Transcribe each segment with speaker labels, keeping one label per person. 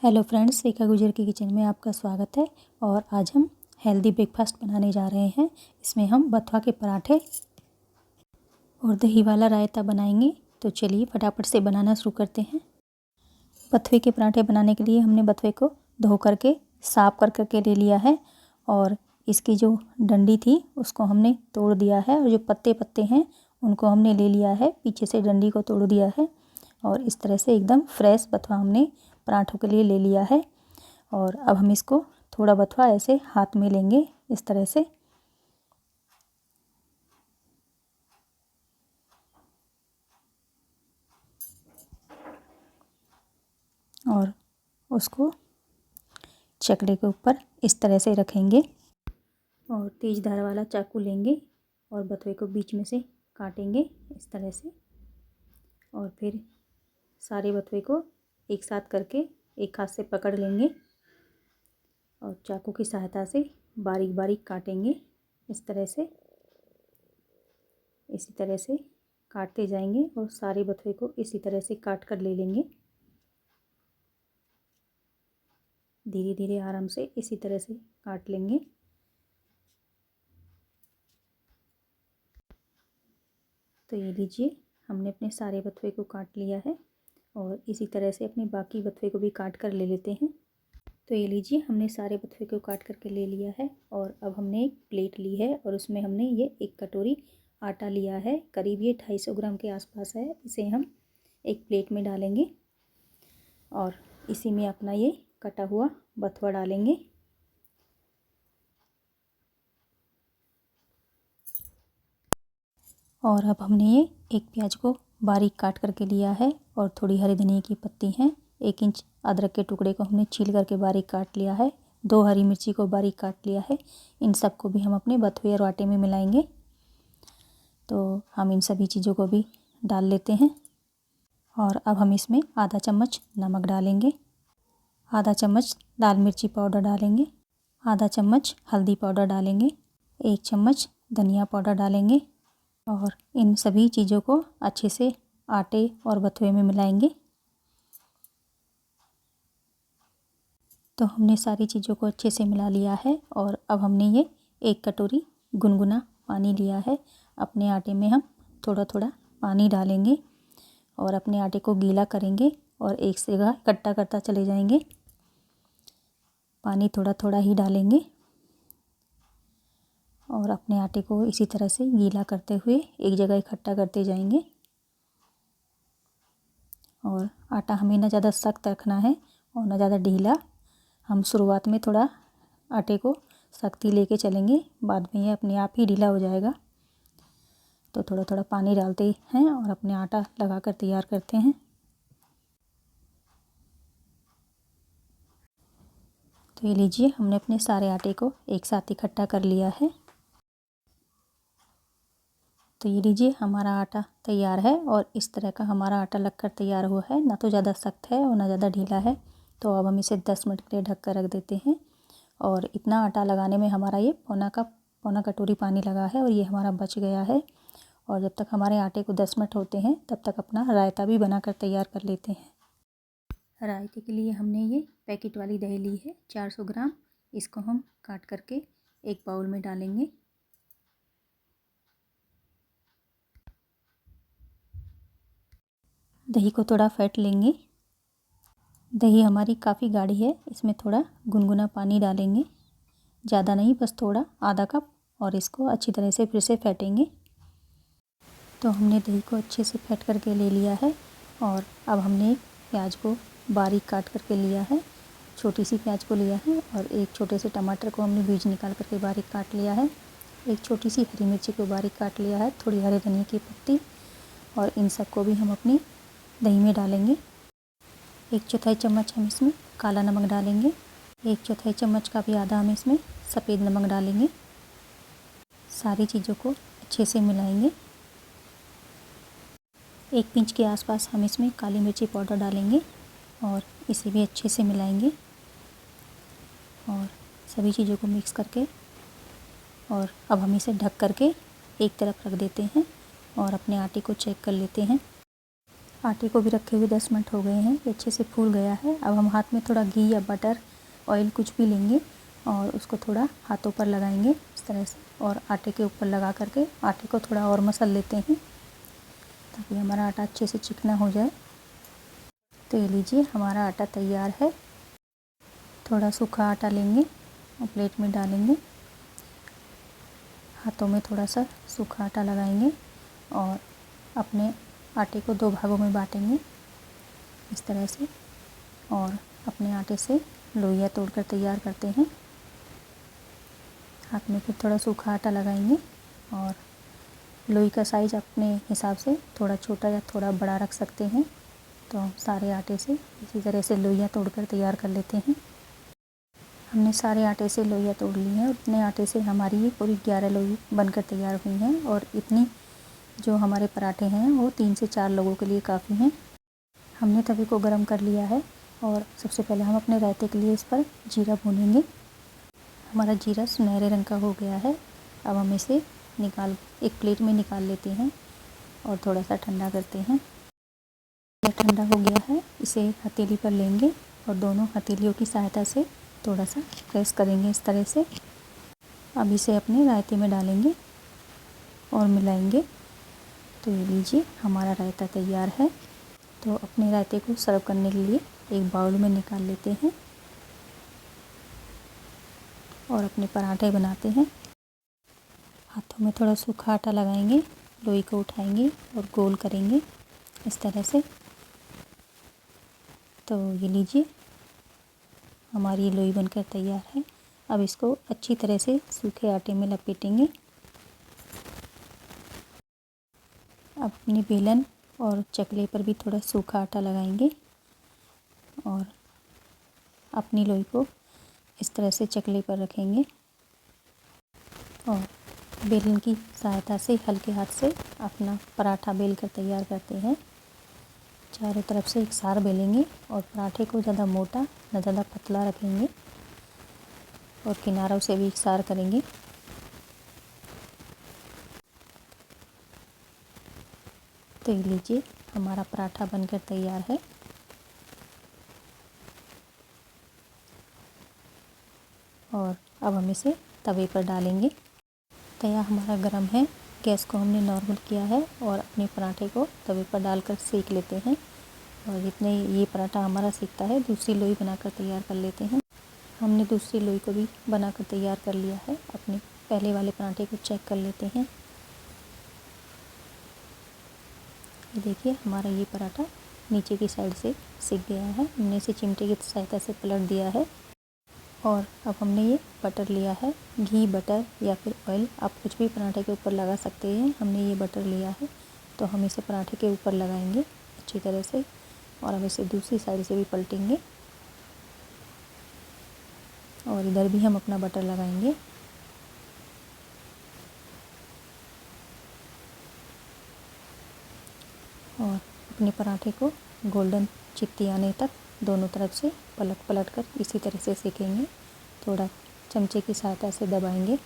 Speaker 1: Hello friends, रेखा गुजर की kitchen में आपका स्वागत है। और आज हम हेल्दी ब्रेकफास्ट बनाने जा रहे हैं। इसमें हम बथुआ के पराठे और दही वाला रायता बनाएंगे। तो चलिए फटाफट से बनाना शुरू करते हैं। बथुए के पराठे बनाने के लिए हमने बथुए को धो करके साफ कर करके ले लिया है और इसकी जो डंडी थी उसको हमने तोड़ दिया है और जो पत्ते पत्ते हैं उनको हमने ले लिया है, पीछे से डंडी को तोड़ दिया है और इस तरह से एकदम फ्रेश बथुआ हमने पराठों के लिए ले लिया है। और अब हम इसको थोड़ा बथुआ ऐसे हाथ में लेंगे इस तरह से और उसको चकले के ऊपर इस तरह से रखेंगे और तेज धार वाला चाकू लेंगे और बथुए को बीच में से काटेंगे इस तरह से। और फिर सारे बथुए को एक साथ करके एक हाथ से पकड़ लेंगे और चाकू की सहायता से बारीक बारीक काटेंगे इस तरह से। इसी तरह से काटते जाएंगे और सारे बथुए को इसी तरह से काट कर ले लेंगे। धीरे धीरे आराम से इसी तरह से काट लेंगे। तो ये लीजिए, हमने अपने सारे बथुए को काट लिया है और इसी तरह से अपने बाकी बथुए को भी काट कर ले लेते हैं। तो ये लीजिए, हमने सारे बथुए को काट करके ले लिया है और अब हमने एक प्लेट ली है और उसमें हमने ये एक कटोरी आटा लिया है। करीब ये 250 ग्राम के आसपास है। इसे हम एक प्लेट में डालेंगे और इसी में अपना ये कटा हुआ बथुआ डालेंगे। और अब हमने ये एक प्याज को बारीक काट करके लिया है और थोड़ी हरी धनिया की पत्ती है। 1 इंच अदरक के टुकड़े को हमने छील करके बारीक काट लिया है। 2 हरी मिर्ची को बारीक काट लिया है। इन सब को भी हम अपने बथुए और आटे में मिलाएंगे। तो हम इन सभी चीज़ों को भी डाल लेते हैं और अब हम इसमें आधा चम्मच नमक डालेंगे, आधा चम्मच लाल मिर्ची पाउडर डालेंगे, आधा चम्मच हल्दी पाउडर डालेंगे, 1 चम्मच धनिया पाउडर डालेंगे और इन सभी चीज़ों को अच्छे से आटे और बथुए में मिलाएंगे। तो हमने सारी चीज़ों को अच्छे से मिला लिया है और अब हमने ये 1 कटोरी गुनगुना पानी लिया है। अपने आटे में हम थोड़ा थोड़ा पानी डालेंगे और अपने आटे को गीला करेंगे और एक जगह इकट्ठा करता चले जाएंगे। पानी थोड़ा थोड़ा ही डालेंगे और अपने आटे को इसी तरह से गीला करते हुए एक जगह इकट्ठा करते जाएंगे। और आटा हमें ना ज़्यादा सख्त रखना है और ना ज़्यादा ढीला। हम शुरुआत में थोड़ा आटे को सख्ती लेके चलेंगे, बाद में ये अपने आप ही ढीला हो जाएगा। तो थोड़ा थोड़ा पानी डालते हैं और अपने आटा लगाकर तैयार करते हैं। तो ये लीजिए, हमने अपने सारे आटे को एक साथ इकट्ठा कर लिया है। तो ये लीजिए, हमारा आटा तैयार है और इस तरह का हमारा आटा लगकर तैयार हुआ है। ना तो ज़्यादा सख्त है और ना ज़्यादा ढीला है। तो अब हम इसे 10 मिनट के लिए ढक कर रख देते हैं। और इतना आटा लगाने में हमारा ये पौना कटोरी पानी लगा है और ये हमारा बच गया है। और जब तक हमारे आटे को 10 मिनट होते हैं तब तक अपना रायता भी बनाकर तैयार कर लेते हैं। रायते के लिए हमने ये पैकेट वाली दही ली है 400 ग्राम। इसको हम काट करके एक बाउल में डालेंगे। दही को थोड़ा फेंट लेंगे। दही हमारी काफ़ी गाढ़ी है, इसमें थोड़ा गुनगुना पानी डालेंगे, ज़्यादा नहीं, बस थोड़ा, आधा कप। और इसको अच्छी तरह से फिर से फेंटेंगे। तो हमने दही को अच्छे से फेंट करके ले लिया है और अब हमने एक प्याज को बारीक काट करके लिया है। छोटी सी प्याज को लिया है और एक छोटे से टमाटर को हमने बीज निकाल करके बारीक काट लिया है। एक छोटी सी हरी मिर्ची को बारीक काट लिया है, थोड़ी हरे धनिया की पत्ती। और इन सब को भी हम अपनी दही में डालेंगे। 1/4 चम्मच हम इसमें काला नमक डालेंगे। 1/4 चम्मच का भी आधा हम इसमें सफ़ेद नमक डालेंगे। सारी चीज़ों को अच्छे से मिलाएंगे। 1 पिंच के आसपास हम इसमें काली मिर्ची पाउडर डालेंगे और इसे भी अच्छे से मिलाएंगे। और सभी चीज़ों को मिक्स करके और अब हम इसे ढक करके एक तरफ रख देते हैं और अपने आटे को चेक कर लेते हैं। आटे को भी रखे हुए 10 मिनट हो गए हैं, ये अच्छे से फूल गया है। अब हम हाथ में थोड़ा घी या बटर, ऑयल कुछ भी लेंगे और उसको थोड़ा हाथों पर लगाएंगे इस तरह से, और आटे के ऊपर लगा करके आटे को थोड़ा और मसल लेते हैं ताकि हमारा आटा अच्छे से चिकना हो जाए। तो ये लीजिए हमारा आटा तैयार है। थोड़ा सूखा आटा लेंगे और प्लेट में डालेंगे, हाथों में थोड़ा सा सूखा आटा लगाएंगे और अपने आटे को 2 भागों में बांटेंगे इस तरह से, और अपने आटे से लोइयाँ तोड़कर तैयार करते हैं। हाथ में फिर थोड़ा सूखा आटा लगाएंगे और लोई का साइज़ अपने हिसाब से थोड़ा छोटा या थोड़ा बड़ा रख सकते हैं। तो सारे आटे से इसी तरह से लोइयाँ तोड़कर तैयार कर लेते हैं। हमने सारे आटे से लोइयाँ तोड़ ली हैं। उतने आटे से हमारी ये पूरी 11 लोई बनकर तैयार हुई हैं, और इतनी जो हमारे पराठे हैं वो 3 से 4 लोगों के लिए काफ़ी हैं। हमने तवे को गरम कर लिया है और सबसे पहले हम अपने रायते के लिए इस पर जीरा भूनेंगे। हमारा जीरा सुनहरे रंग का हो गया है। अब हम इसे एक प्लेट में निकाल लेते हैं और थोड़ा सा ठंडा करते हैं। यह ठंडा हो गया है, इसे हथेली पर लेंगे और दोनों हथेलियों की सहायता से थोड़ा सा प्रेस करेंगे इस तरह से। अब इसे अपने रायते में डालेंगे और मिलाएंगे। तो ये लीजिए हमारा रायता तैयार है। तो अपने रायते को सर्व करने के लिए एक बाउल में निकाल लेते हैं और अपने पराठे बनाते हैं। हाथों में थोड़ा सूखा आटा लगाएंगे, लोई को उठाएंगे और गोल करेंगे इस तरह से। तो ये लीजिए हमारी लोई बनकर तैयार है। अब इसको अच्छी तरह से सूखे आटे में लपेटेंगे। अब अपनी बेलन और चकले पर भी थोड़ा सूखा आटा लगाएंगे और अपनी लोई को इस तरह से चकले पर रखेंगे और बेलन की सहायता से हल्के हाथ से अपना पराठा बेल कर तैयार करते हैं। चारों तरफ से एक सार बेलेंगे और पराठे को ज़्यादा मोटा न ज़्यादा पतला रखेंगे और किनारों से भी एक सार करेंगे। तो ये लीजिए हमारा पराठा बनकर तैयार है। और अब हम इसे तवे पर डालेंगे। तवा हमारा गर्म है, गैस को हमने नॉर्मल किया है और अपने पराठे को तवे पर डालकर सेक लेते हैं। और जितने ये पराठा हमारा सेकता है दूसरी लोई बनाकर तैयार कर लेते हैं। हमने दूसरी लोई को भी बनाकर तैयार कर लिया है। अपने पहले वाले पराठे को चेक कर लेते हैं। ये देखिए हमारा ये पराठा नीचे की साइड से सिक गया है। हमने इसे चिमटे की सहायता से पलट दिया है। और अब हमने ये बटर लिया है, घी, बटर या फिर ऑयल, आप कुछ भी पराठे के ऊपर लगा सकते हैं। हमने ये बटर लिया है तो हम इसे पराठे के ऊपर लगाएंगे अच्छी तरह से, और अब इसे दूसरी साइड से भी पलटेंगे और इधर भी हम अपना बटर लगाएंगे। और अपने पराठे को गोल्डन चित्ती आने तक दोनों तरफ से पलट कर इसी तरह से सेकेंगे। थोड़ा चमचे की सहायता से दबाएंगे।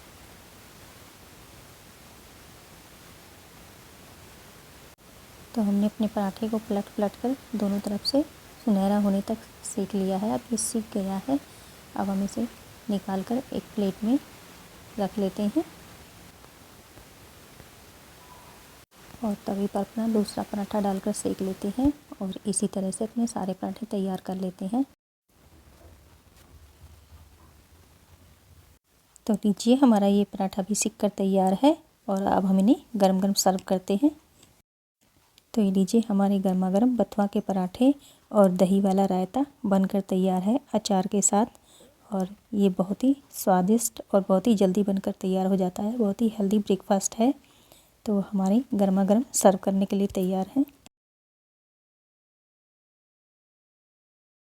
Speaker 1: तो हमने अपने पराठे को पलट कर दोनों तरफ से सुनहरा होने तक सेक लिया है। अब ये सीख गया है। अब हम इसे निकाल कर एक प्लेट में रख लेते हैं और तवे पर अपना दूसरा पराठा डालकर सेक लेते हैं और इसी तरह से अपने सारे पराठे तैयार कर लेते हैं। तो लीजिए हमारा ये पराठा भी सिक कर तैयार है और अब हम इन्हें गरम गरम सर्व करते हैं। तो ये लीजिए हमारे गर्मा गर्म बथुआ के पराठे और दही वाला रायता बनकर तैयार है अचार के साथ। और ये बहुत ही स्वादिष्ट और बहुत ही जल्दी बनकर तैयार हो जाता है। बहुत ही हेल्दी ब्रेकफास्ट है। तो हमारे गर्मा गर्म सर्व करने के लिए तैयार है।